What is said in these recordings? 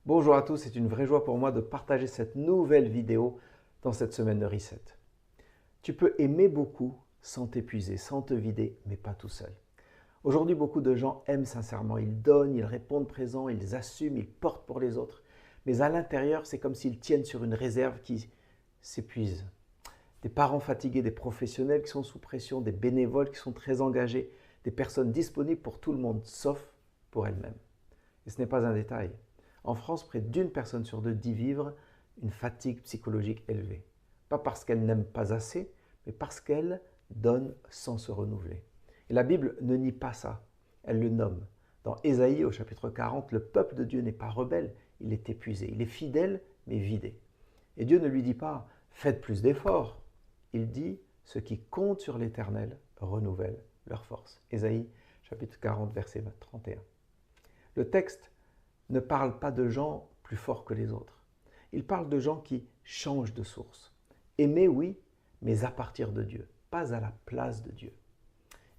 Bonjour à tous, c'est une vraie joie pour moi de partager cette nouvelle vidéo dans cette semaine de Reset. Tu peux aimer beaucoup sans t'épuiser, sans te vider, mais pas tout seul. Aujourd'hui, beaucoup de gens aiment sincèrement, ils donnent, ils répondent présents, ils assument, ils portent pour les autres. Mais à l'intérieur, c'est comme s'ils tiennent sur une réserve qui s'épuise. Des parents fatigués, des professionnels qui sont sous pression, des bénévoles qui sont très engagés, des personnes disponibles pour tout le monde, sauf pour elles-mêmes. Et ce n'est pas un détail. En France, près d'une personne sur deux dit vivre une fatigue psychologique élevée. Pas parce qu'elle n'aime pas assez, mais parce qu'elle donne sans se renouveler. Et la Bible ne nie pas ça, elle le nomme. Dans Ésaïe au chapitre 40, le peuple de Dieu n'est pas rebelle, il est épuisé, il est fidèle mais vidé. Et Dieu ne lui dit pas faites plus d'efforts, il dit ceux qui comptent sur l'Éternel renouvellent leur force. Ésaïe chapitre 40 verset 31. Le texte ne parle pas de gens plus forts que les autres. Il parle de gens qui changent de source. Aimer, oui, mais à partir de Dieu, pas à la place de Dieu.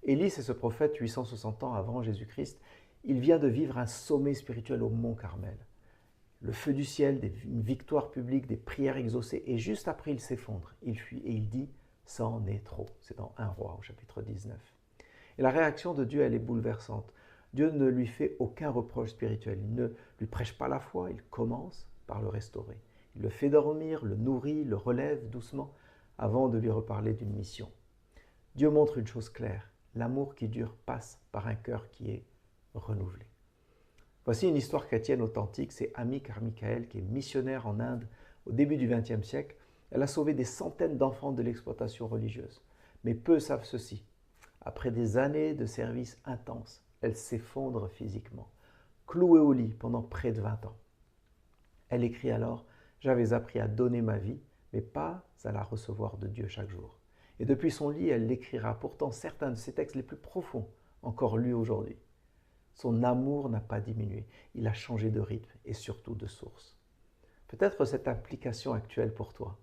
Élie, c'est ce prophète 860 ans avant Jésus-Christ. Il vient de vivre un sommet spirituel au mont Carmel. Le feu du ciel, une victoire publique, des prières exaucées. Et juste après, il s'effondre. Il fuit et il dit « ça en est trop ». C'est dans 1 Roi au chapitre 19. Et la réaction de Dieu, elle est bouleversante. Dieu ne lui fait aucun reproche spirituel. Il ne lui prêche pas la foi, il commence par le restaurer. Il le fait dormir, le nourrit, le relève doucement avant de lui reparler d'une mission. Dieu montre une chose claire, l'amour qui dure passe par un cœur qui est renouvelé. Voici une histoire chrétienne authentique, c'est Ami Carmichael qui est missionnaire en Inde au début du XXe siècle. Elle a sauvé des centaines d'enfants de l'exploitation religieuse. Mais peu savent ceci. Après des années de service intense, elle s'effondre physiquement, clouée au lit pendant près de 20 ans. Elle écrit alors « J'avais appris à donner ma vie, mais pas à la recevoir de Dieu chaque jour. » Et depuis son lit, elle l'écrira pourtant certains de ses textes les plus profonds, encore lus aujourd'hui. Son amour n'a pas diminué, il a changé de rythme et surtout de source. Peut-être cette application actuelle pour toi.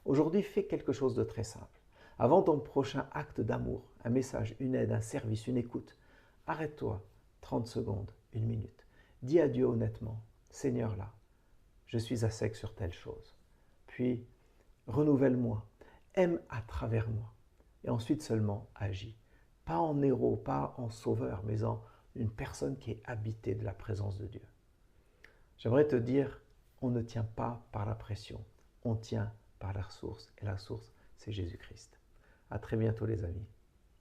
Aujourd'hui, fais quelque chose de très simple. Avant ton prochain acte d'amour, un message, une aide, un service, une écoute, arrête-toi 30 secondes, une minute. Dis à Dieu honnêtement, Seigneur là, je suis à sec sur telle chose. Puis, renouvelle-moi, aime à travers moi. Et ensuite seulement agis. Pas en héros, pas en sauveur, mais en une personne qui est habitée de la présence de Dieu. J'aimerais te dire, on ne tient pas par la pression, on tient par la source. Et la source, c'est Jésus-Christ. À très bientôt les amis.